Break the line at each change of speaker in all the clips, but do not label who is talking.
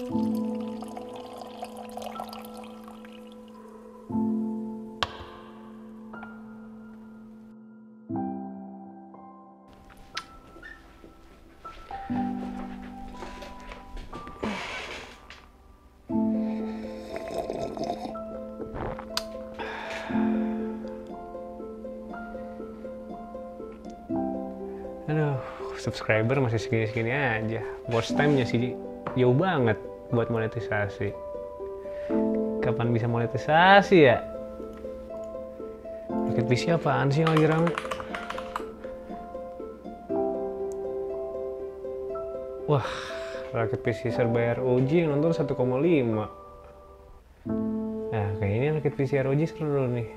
Aduh, subscriber masih segini-segini aja. Watch time-nya sih jauh banget buat monetisasi. Kapan bisa monetisasi ya? Rakit PC apaan sih yang lagi rame? Wah, rakit PC serba ROG yang nonton 1,5. Nah, kayaknya rakit PC ROG seru nih.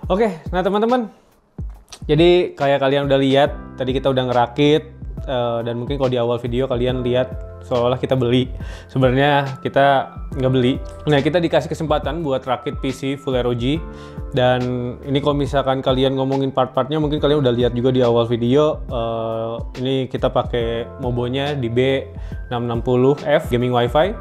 Oke, nah teman-teman, jadi kayak kalian udah lihat, tadi kita udah ngerakit, dan mungkin kalau di awal video kalian lihat seolah-olah kita beli. Sebenarnya kita nggak beli. Nah, kita dikasih kesempatan buat rakit PC full ROG, dan ini kalau misalkan kalian ngomongin part-partnya, mungkin kalian udah lihat juga di awal video. Ini kita pakai mobonya di B660F Gaming Wi-Fi.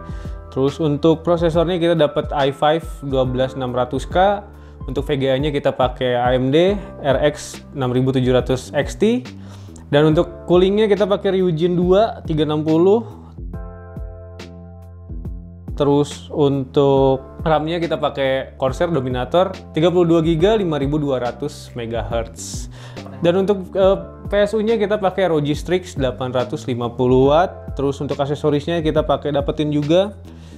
Terus untuk prosesornya kita dapat i5 12600K. Untuk VGA-nya kita pakai AMD RX 6700 XT. Dan untuk coolingnya kita pakai Ryujin 2 360. Terus untuk RAM-nya kita pakai Corsair Dominator 32GB 5200 MHz. Dan untuk PSU-nya kita pakai ROG Strix 850W. Terus untuk aksesorisnya kita dapetin juga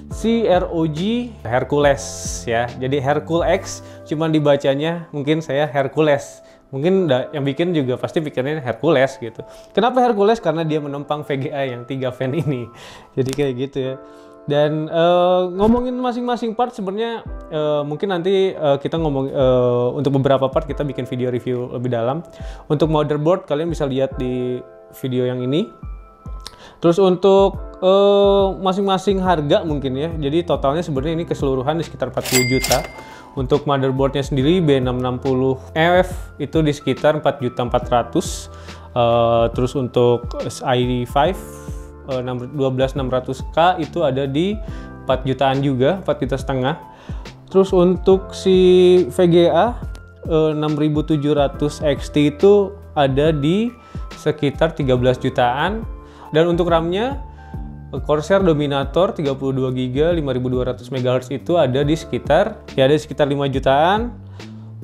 si ROG Hercules ya. Jadi Hercules X, cuman dibacanya mungkin saya Hercules. Mungkin yang bikin juga pasti pikirnya Hercules gitu. Kenapa Hercules? Karena dia menempang VGA yang 3 fan ini. Jadi kayak gitu ya. Dan ngomongin masing-masing part sebenarnya mungkin nanti kita ngomong untuk beberapa part kita bikin video review lebih dalam. Untuk motherboard kalian bisa lihat di video yang ini. Terus untuk masing-masing harga mungkin ya. Jadi totalnya sebenarnya ini keseluruhan di sekitar 40 juta. Untuk motherboardnya sendiri B660F itu di sekitar 4.400.000. Terus untuk i5 12600K itu ada di 4 jutaan juga, 4,5 juta. Terus untuk si VGA 6700 XT itu ada di sekitar 13 jutaan. Dan untuk RAM-nya Corsair Dominator 32GB 5200 MHz itu ada di sekitar 5 jutaan.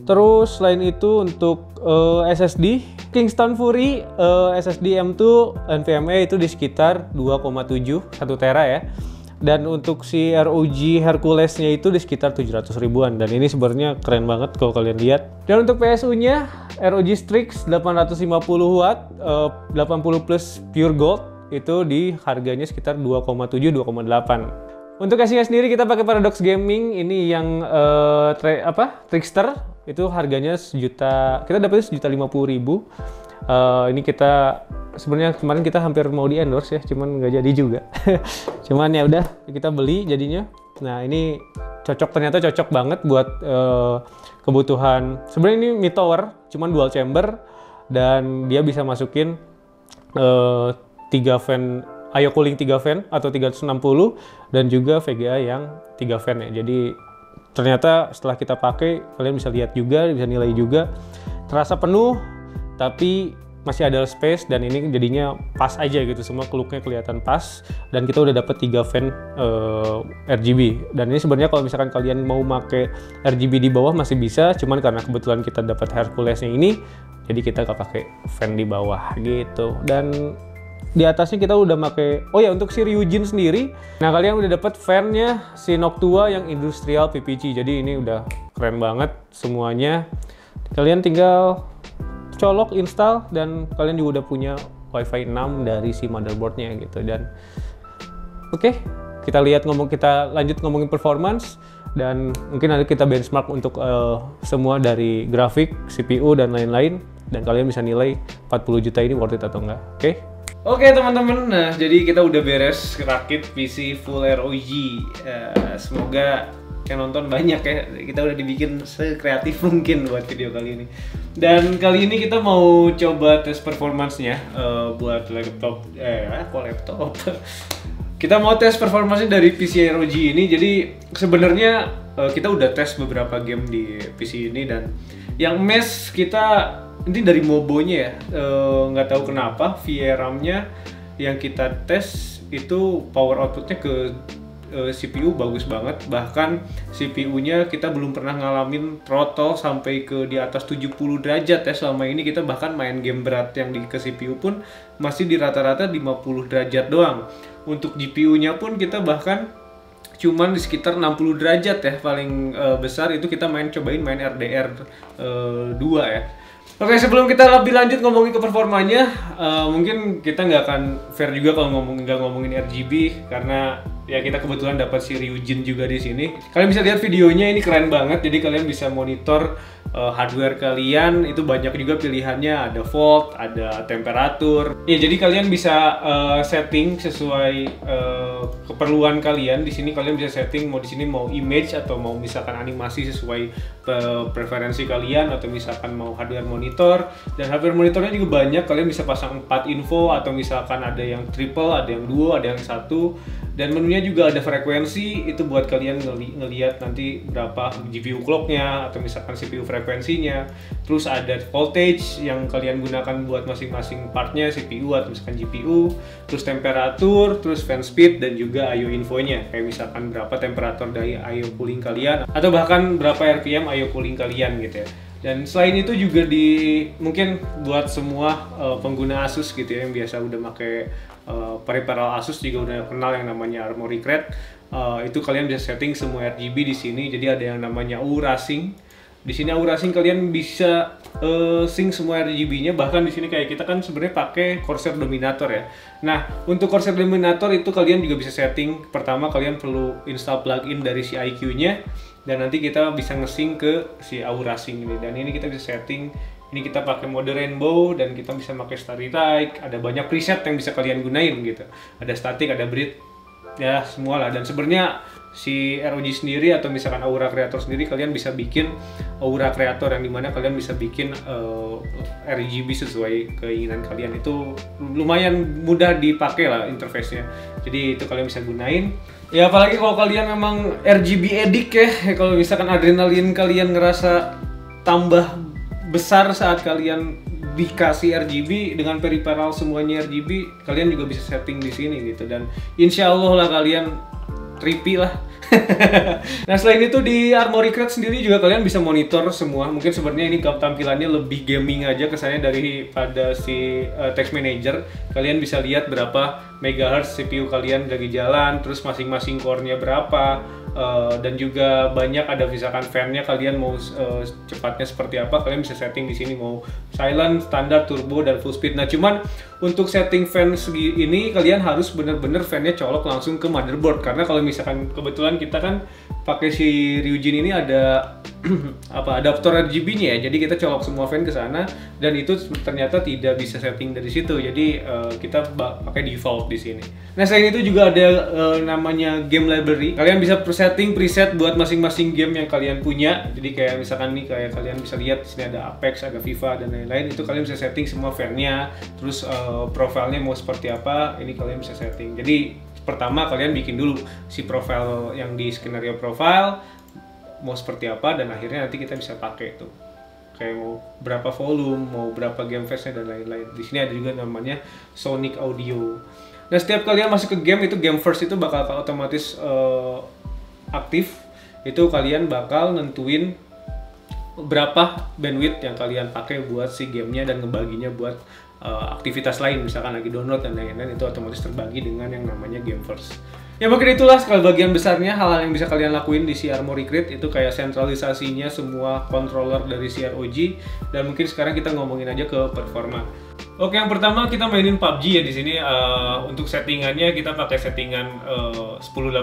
Terus selain itu untuk SSD Kingston Fury SSD M2 NVMe itu di sekitar 2,7 1 tera ya. Dan untuk si ROG Hercules-nya itu di sekitar 700 ribuan. Dan ini sebenarnya keren banget kalau kalian lihat. Dan untuk PSU-nya ROG Strix 850W 80 plus Pure Gold itu di harganya sekitar 2,7 2,8. Untuk casingnya sendiri kita pakai Paradox Gaming ini yang Trickster itu harganya sejuta, kita dapetnya 1.050.000. Ini kita sebenarnya kemarin kita hampir mau di endorse ya, cuman nggak jadi juga. Cuman ya udah kita beli jadinya. Nah ini ternyata cocok banget buat kebutuhan. Sebenarnya ini mid tower, cuman dual chamber dan dia bisa masukin 3 fan IO cooling 3 fan atau 360 dan juga VGA yang 3 fan ya. Jadi ternyata setelah kita pakai kalian bisa lihat juga, bisa nilai juga terasa penuh tapi masih ada space dan ini jadinya pas aja gitu, semua looknya kelihatan pas dan kita udah dapet 3 fan RGB. Dan ini sebenarnya kalau misalkan kalian mau pakai RGB di bawah masih bisa, cuman karena kebetulan kita dapat Hercules-nya ini jadi kita gak pakai fan di bawah gitu. Dan di atasnya kita udah pakai, oh ya untuk si Ryujin sendiri, nah kalian udah dapat fan-nya si Noctua yang industrial PPG, jadi ini udah keren banget semuanya. Kalian tinggal colok, install, dan kalian juga udah punya Wi-Fi 6 dari si motherboardnya gitu. Dan oke, kita lanjut ngomongin performance dan mungkin nanti kita benchmark untuk semua dari grafik, CPU dan lain-lain, dan kalian bisa nilai 40 juta ini worth it atau enggak. Oke teman-teman, nah jadi kita udah beres rakit PC full ROG. Semoga yang nonton banyak ya, kita udah dibikin sekreatif mungkin buat video kali ini. Dan kali ini kita mau coba tes performance-nya buat laptop, laptop. Kita mau tes performance dari PC ROG ini. Jadi sebenarnya kita udah tes beberapa game di PC ini dan yang mes kita ini dari mobonya ya, nggak tahu kenapa VRAM-nya yang kita tes itu power outputnya ke CPU bagus banget. Bahkan CPU-nya kita belum pernah ngalamin throttle sampai ke di atas 70 derajat ya selama ini. Kita bahkan main game berat yang ke CPU pun masih di rata-rata 50 derajat doang. Untuk GPU-nya pun kita bahkan cuman di sekitar 60 derajat ya, paling besar itu kita cobain main RDR 2 ya. Oke, sebelum kita lebih lanjut ngomongin ke performanya, mungkin kita nggak akan fair juga kalau nggak ngomongin RGB, karena ya kita kebetulan dapat si Ryujin juga di sini. Kalian bisa lihat videonya, ini keren banget. Jadi kalian bisa monitor hardware kalian, itu banyak juga pilihannya, ada volt, ada temperatur. Ya jadi kalian bisa setting sesuai keperluan kalian. Di sini kalian bisa setting mau di sini mau image atau mau misalkan animasi sesuai preferensi kalian, atau misalkan mau hardware monitor. Dan hardware monitornya juga banyak, kalian bisa pasang 4 info, atau misalkan ada yang triple, ada yang duo, ada yang satu. Dan menunya juga ada frekuensi, itu buat kalian ngelihat nanti berapa GPU clocknya, atau misalkan CPU frekuensinya. Terus ada voltage yang kalian gunakan buat masing-masing partnya, CPU atau misalkan GPU. Terus temperatur, terus fan speed, dan juga I/O infonya, kayak misalkan berapa temperatur dari I/O cooling kalian, atau bahkan berapa RPM I/O cooling kalian gitu ya. Dan selain itu juga mungkin buat semua pengguna Asus gitu ya, yang biasa udah pakai peripheral Asus juga udah kenal yang namanya Armoury Crate. Itu kalian bisa setting semua RGB di sini. Jadi ada yang namanya Aura Sync. Di sini Aura Sync kalian bisa sync semua RGB-nya. Bahkan di sini kayak kita kan sebenarnya pakai Corsair Dominator ya. Nah, untuk Corsair Dominator itu kalian juga bisa setting. Pertama kalian perlu install plugin dari si iQ-nya, dan nanti kita bisa nge-sync ke si Aura Sync ini. Dan ini kita bisa setting. Ini kita pakai mode rainbow, dan kita bisa pakai starry light. Ada banyak preset yang bisa kalian gunain gitu. Ada static, ada breathe, ya semua lah. Dan sebenarnya si ROG sendiri atau misalkan Aura Creator sendiri, kalian bisa bikin Aura Creator yang dimana kalian bisa bikin RGB sesuai keinginan kalian. Itu lumayan mudah dipakai lah interface-nya. Jadi itu kalian bisa gunain. Ya apalagi kalau kalian memang RGB addict ya, kalau misalkan adrenalin kalian ngerasa tambah besar saat kalian dikasih RGB dengan peripheral semuanya RGB, kalian juga bisa setting di sini gitu. Dan insya Allah lah kalian trippy lah. Nah selain itu di Armoury Crate sendiri juga kalian bisa monitor semua. Mungkin sebenarnya ini tampilannya lebih gaming aja kesannya daripada si text manager. Kalian bisa lihat berapa megahertz CPU kalian lagi jalan, terus masing-masing core-nya berapa, dan juga banyak ada misalkan fan-nya kalian mau cepatnya seperti apa, kalian bisa setting di sini mau silent, standar, turbo, dan full speed. Nah cuman untuk setting fan segi ini kalian harus bener-bener fan-nya colok langsung ke motherboard, karena kalau misalkan kebetulan kita kan pakai si Ryujin ini ada adaptor RGB-nya ya, jadi kita colok semua fan ke sana, dan itu ternyata tidak bisa setting dari situ, jadi kita pakai default di sini. Nah selain itu juga ada namanya game library, kalian bisa setting preset buat masing-masing game yang kalian punya. Jadi kayak misalkan nih, kayak kalian bisa lihat di sini ada Apex, ada FIFA, dan lain-lain. Itu kalian bisa setting semua fan-nya, terus profilnya mau seperti apa, ini kalian bisa setting. Jadi pertama kalian bikin dulu si profile yang di skenario profile mau seperti apa, dan akhirnya nanti kita bisa pakai tuh kayak mau berapa volume, mau berapa game face-nya, dan lain-lain. Di sini ada juga namanya Sonic Audio. Nah setiap kalian masuk ke game, itu game first itu bakal otomatis aktif. Itu kalian bakal nentuin berapa bandwidth yang kalian pakai buat si gamenya, dan ngebaginya buat aktivitas lain, misalkan lagi download dan lain-lain, itu otomatis terbagi dengan yang namanya game first. Ya mungkin itulah sekali bagian besarnya hal-hal yang bisa kalian lakuin di si Armoury Crate. Itu kayak sentralisasinya semua controller dari si ROG. Dan mungkin sekarang kita ngomongin aja ke performa. Oke, yang pertama kita mainin PUBG ya di sini. Untuk settingannya kita pakai settingan 1080,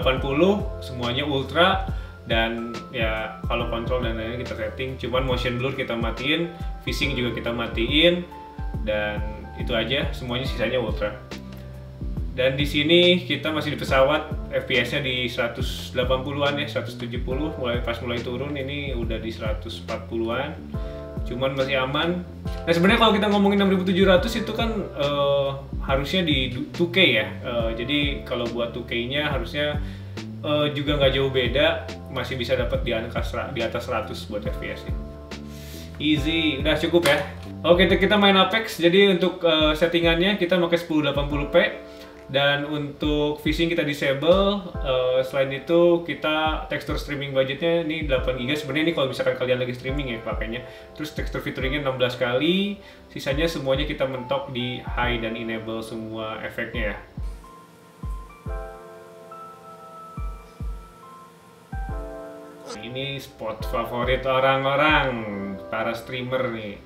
semuanya ultra. Dan ya kalau kontrol dan lain-lain kita setting. Cuman motion blur kita matiin, VSync juga kita matiin, dan itu aja, semuanya sisanya ultra. Dan di sini kita masih di pesawat, FPS-nya di 180-an ya, 170. Pas mulai turun ini udah di 140-an. Cuman masih aman. Nah sebenarnya kalau kita ngomongin 6700 itu kan harusnya di 2K ya. Jadi kalau buat 2K-nya harusnya juga nggak jauh beda, masih bisa dapat di atas 100 buat FPS-nya. Easy, udah cukup ya. Oke, kita main Apex. Jadi untuk settingannya kita pakai 1080p. Dan untuk VSync kita disable. Selain itu kita tekstur streaming budgetnya ini 8GB. Sebenarnya ini kalau misalkan kalian lagi streaming ya pakainya. Terus tekstur featuringnya 16 kali. Sisanya semuanya kita mentok di high dan enable semua efeknya ya. Ini spot favorit orang-orang, para streamer nih.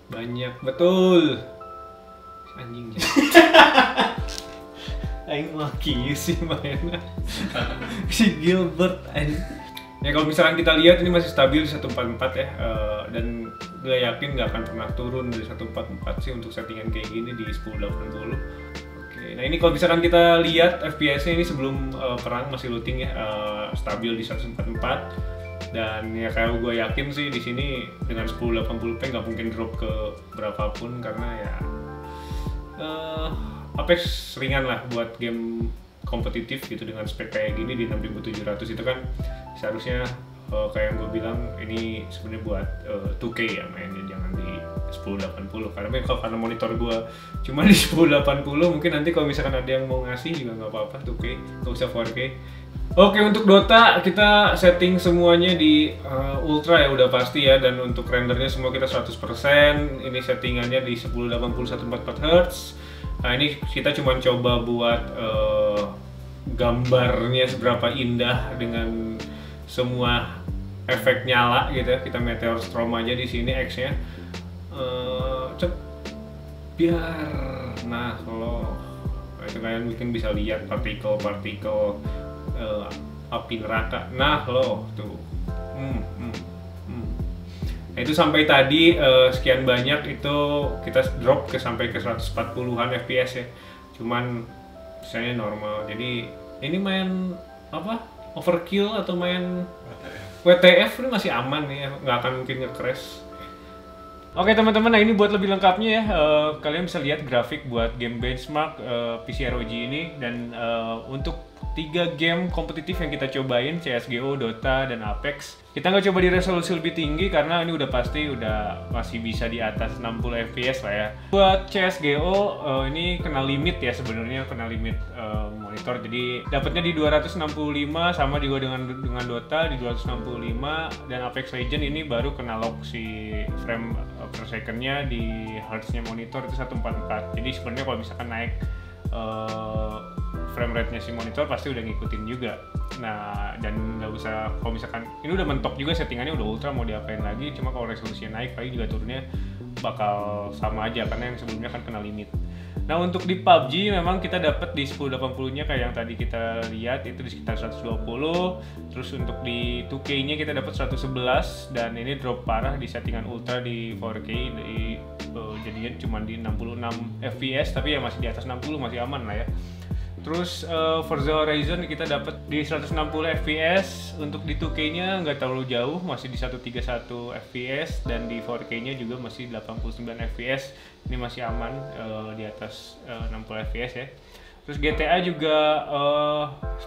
Banyak betul. anjing ya. Aing maki sih mainnya si Gilbert anjing. Ya kalau misalkan kita lihat ini masih stabil di 144 ya, dan gue yakin nggak akan pernah turun dari 144 sih untuk settingan kayak gini di 1080. Oke, nah ini kalau misalkan kita lihat FPS-nya ini sebelum perang masih looting ya, stabil di 144. Dan ya kayak gue yakin sih di sini dengan 1080p nggak mungkin drop ke berapapun, karena ya Apex ringan lah buat game kompetitif gitu dengan spek kayak gini di 6700 itu kan seharusnya kayak yang gue bilang ini sebenarnya buat 2K ya mainnya, jangan di 1080 karena monitor gue cuma di 1080. Mungkin nanti kalau misalkan ada yang mau ngasih juga nggak apa-apa 2K, nggak usah 4K. Oke, untuk Dota kita setting semuanya di ultra ya udah pasti ya, dan untuk rendernya semua kita 100%. Ini settingannya di 1080 144 Hz. Nah ini kita cuma coba buat gambarnya seberapa indah dengan semua efek nyala gitu ya. Kita meteor storm aja di sini X-nya. Biar nah kalau itu kalian mungkin bisa lihat partikel api neraka. Nah lo tuh. Nah, itu sampai tadi sekian banyak itu kita drop sampai ke 140-an FPS ya. Cuman misalnya normal. Jadi ini main apa? Overkill atau main WTF ini masih aman ya, nggak akan mungkin nge-crash. Oke teman-teman, nah ini buat lebih lengkapnya ya, kalian bisa lihat grafik buat game benchmark PC ROG ini. Dan untuk 3 game kompetitif yang kita cobain, CSGO, Dota, dan Apex, kita nggak coba di resolusi lebih tinggi karena ini udah pasti udah masih bisa di atas 60 fps lah ya. Buat CSGO ini kena limit ya, sebenarnya kena limit monitor, jadi dapatnya di 265 sama juga dengan Dota di 265, dan Apex Legends ini baru kena lock si frame per secondnya di hertznya monitor itu 144. Jadi sebenarnya kalau misalkan naik frame rate-nya si monitor pasti udah ngikutin juga. Nah, dan nggak usah, kalau misalkan ini udah mentok juga settingannya udah ultra, mau diapain lagi. Cuma kalau resolusinya naik paling juga turunnya bakal sama aja karena yang sebelumnya kan kena limit. Nah, untuk di PUBG memang kita dapat di 1080-nya kayak yang tadi kita lihat itu di sekitar 120. Terus untuk di 2K-nya kita dapat 111, dan ini drop parah di settingan ultra di 4K jadinya cuma di 66 fps, tapi ya masih di atas 60 masih aman lah ya. Terus Forza Horizon kita dapat di 160 fps, untuk di 2K-nya nggak terlalu jauh, masih di 131 fps, dan di 4K-nya juga masih 89 fps. Ini masih aman di atas 60 fps ya. Terus GTA juga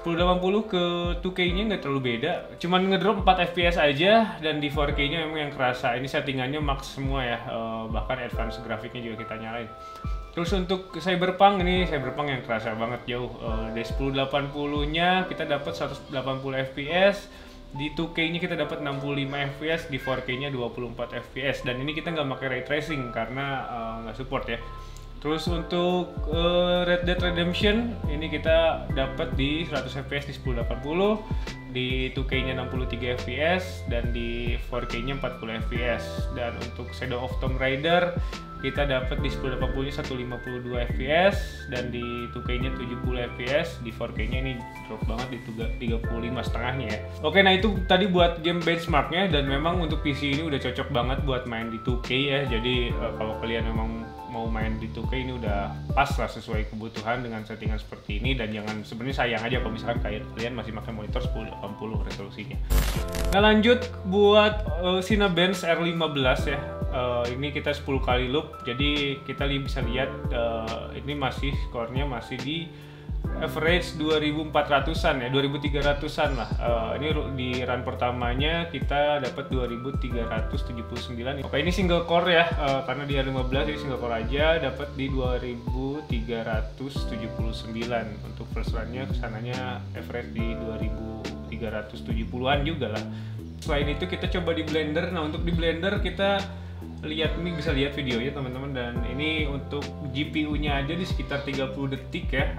1080 ke 2K-nya nggak terlalu beda, cuman ngedrop 4 fps aja, dan di 4K-nya memang yang kerasa. Ini settingannya max semua ya, bahkan advance grafiknya juga kita nyalain. Terus untuk Cyberpunk yang kerasa banget jauh, dari 1080-nya kita dapat 180 fps, di 2K-nya kita dapat 65 fps, di 4K-nya 24 fps, dan ini kita nggak pakai ray tracing karena nggak support ya. Terus untuk Red Dead Redemption ini kita dapat di 100 fps di 1080, di 2K-nya 63 fps, dan di 4K-nya 40 fps. Dan untuk Shadow of Tomb Raider kita dapat di 1080-nya 152 fps, dan di 2K-nya 70 fps, di 4K-nya ini drop banget di 35 setengahnya ya. Oke, nah itu tadi buat game benchmarknya, dan memang untuk PC ini udah cocok banget buat main di 2K ya. Jadi kalau kalian memang mau main di 2K ini udah pas lah sesuai kebutuhan dengan settingan seperti ini. Dan jangan, sebenarnya sayang aja kalau misalkan kalian masih pakai monitor 1080 resolusinya. Nah lanjut buat Cinebench R15 ya. Ini kita 10 kali loop, jadi kita bisa lihat ini masih skornya masih di average 2400-an ya, 2300-an lah. Ini di run pertamanya kita dapat 2379. Oke, ini single core ya, karena di R15 jadi single core aja dapat di 2379. Untuk first run-nya kesananya average di 2370-an juga lah. Selain itu kita coba di Blender. Nah untuk di Blender kita lihat, ini bisa lihat videonya teman-teman, dan ini untuk GPU-nya aja di sekitar 30 detik ya.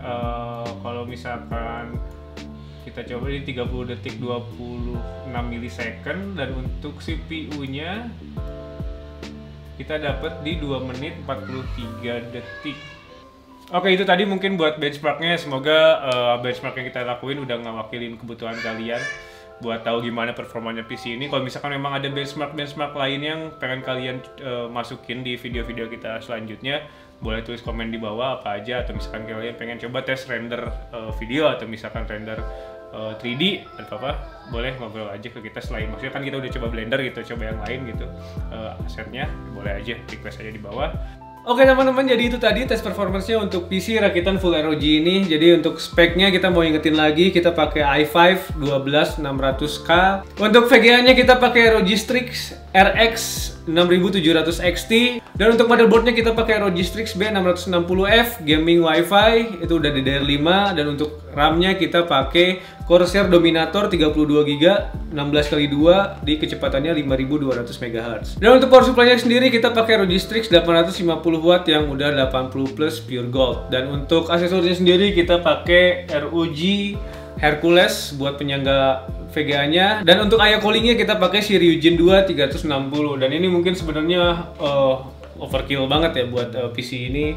Kalau misalkan kita coba di 30 detik 26 milisecond, dan untuk CPU-nya kita dapat di 2 menit 43 detik. Oke, itu tadi mungkin buat benchmarknya. Semoga benchmark yang kita lakuin udah ngewakilin kebutuhan kalian buat tahu gimana performanya PC ini. Kalau misalkan memang ada benchmark lain yang pengen kalian masukin di video-video kita selanjutnya, boleh tulis komen di bawah apa aja. Atau misalkan kalian pengen coba tes render video atau misalkan render 3D atau apa, boleh ngobrol aja ke kita. Selain maksudnya kan kita udah coba Blender gitu, coba yang lain gitu asetnya, boleh aja request aja di bawah. Oke teman-teman, jadi itu tadi tes performance-nya untuk PC rakitan Full ROG ini. Jadi untuk speknya kita mau ingetin lagi, kita pakai i5 12600K. Untuk VGA-nya kita pakai ROG Strix RX 6700 XT. Dan untuk motherboard-nya kita pakai ROG Strix B660F Gaming Wi-Fi, itu udah DDR5. Dan untuk RAM-nya kita pakai Corsair Dominator 32GB 16x2 di kecepatannya 5200 MHz. Dan untuk power supply-nya sendiri kita pakai ROG Strix 850W yang udah 80 plus pure gold. Dan untuk aksesorisnya sendiri kita pakai ROG Hercules buat penyangga VGA-nya. Dan untuk IO cooling-nya kita pakai si Ryujin 2 360. Dan ini mungkin sebenarnya overkill banget ya buat PC ini.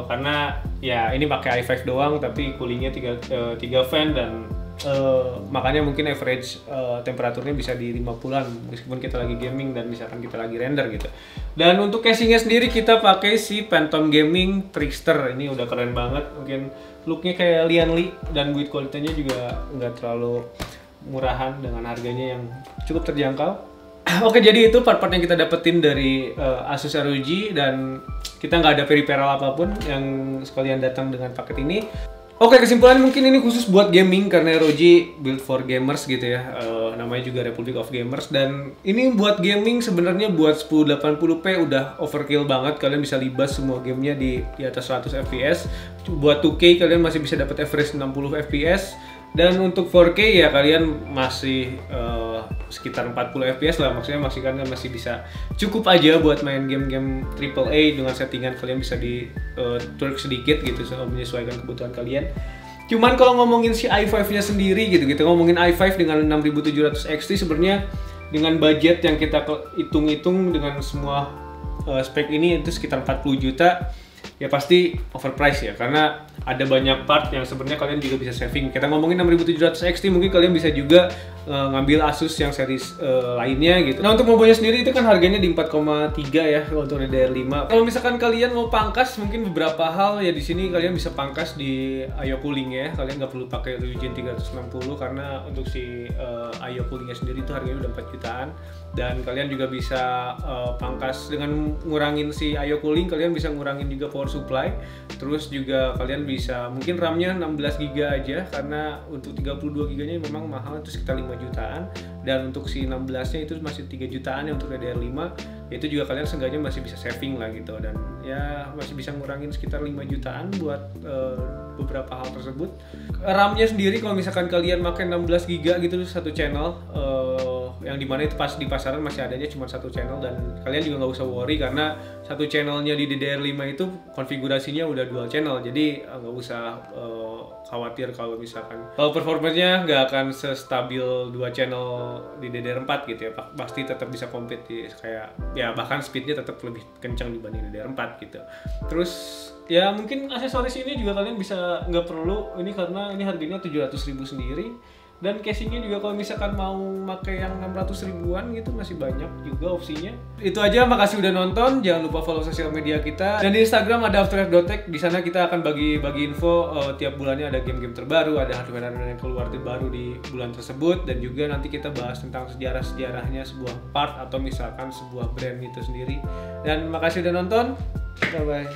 Karena ya ini pakai i5 doang tapi coolingnya 3 fan dan makanya mungkin average temperaturnya bisa di 50-an meskipun kita lagi gaming dan misalkan kita lagi render gitu. Dan untuk casingnya sendiri kita pakai si Phantom Gaming Trickster. Ini udah keren banget, mungkin looknya kayak Lian Li dan build quality-nya juga nggak terlalu murahan dengan harganya yang cukup terjangkau. Oke, jadi itu part-part yang kita dapetin dari Asus ROG dan kita nggak ada peripheral apapun yang sekalian datang dengan paket ini. Oke, kesimpulan mungkin ini khusus buat gaming karena ROG build for gamers gitu ya. Namanya juga Republic of Gamers, dan ini buat gaming sebenarnya buat 1080p udah overkill banget. Kalian bisa libas semua gamenya di atas 100 fps. Buat 2K kalian masih bisa dapat average 60 fps. Dan untuk 4K ya kalian masih sekitar 40 fps lah, maksudnya masih bisa cukup aja buat main game-game AAA dengan settingan kalian bisa di twerk sedikit gitu, menyesuaikan kebutuhan kalian. Cuman kalau ngomongin si i5-nya sendiri gitu, ngomongin i5 dengan 6700 XT sebenarnya dengan budget yang kita hitung-hitung dengan semua spek ini itu sekitar 40 juta. Ya pasti overpriced ya, karena ada banyak part yang sebenarnya kalian juga bisa saving. Kita ngomongin 6700 XT, mungkin kalian bisa juga ngambil Asus yang series lainnya gitu. Nah untuk mobilnya sendiri itu kan harganya di 4,3 ya untuk DDR5. Kalau misalkan kalian mau pangkas mungkin beberapa hal ya di sini kalian bisa pangkas di IO cooling ya. Kalian nggak perlu pakai Ryujin 360 karena untuk si IO coolingnya sendiri itu harganya udah 4 jutaan. Dan kalian juga bisa pangkas dengan ngurangin si IO cooling, kalian bisa ngurangin juga power supply. Terus juga kalian bisa mungkin RAM-nya 16GB aja karena untuk 32GB nya memang mahal, itu sekitar 5 jutaan. Dan untuk si 16-nya itu masih 3 jutaan ya untuk DDR5. Itu juga kalian seenggaknya masih bisa saving lah gitu, dan ya masih bisa ngurangin sekitar 5 jutaan buat beberapa hal tersebut. RAM-nya sendiri kalau misalkan kalian pakai 16GB gitu satu channel, yang dimana itu pas di pasaran masih adanya cuma satu channel, dan kalian juga nggak usah worry karena satu channelnya di DDR5 itu konfigurasinya udah dual channel, jadi nggak usah khawatir kalau misalkan performanya nggak akan sestabil dua channel di DDR4 gitu ya. Pasti tetap bisa compete di kayak ya, bahkan speednya tetap lebih kencang dibanding DDR4 gitu. Terus ya mungkin aksesoris ini juga kalian bisa nggak perlu ini karena ini harganya 700.000 sendiri. Dan casingnya juga kalau misalkan mau pakai yang 600 ribuan gitu masih banyak juga opsinya. Itu aja, makasih udah nonton. Jangan lupa follow sosial media kita. Dan di Instagram ada afterlife.tech. Di sana kita akan bagi info tiap bulannya ada game-game terbaru, ada hardware yang keluar terbaru di bulan tersebut, dan juga nanti kita bahas tentang sejarah-sejarahnya sebuah part atau misalkan sebuah brand itu sendiri. Dan makasih udah nonton. Bye bye.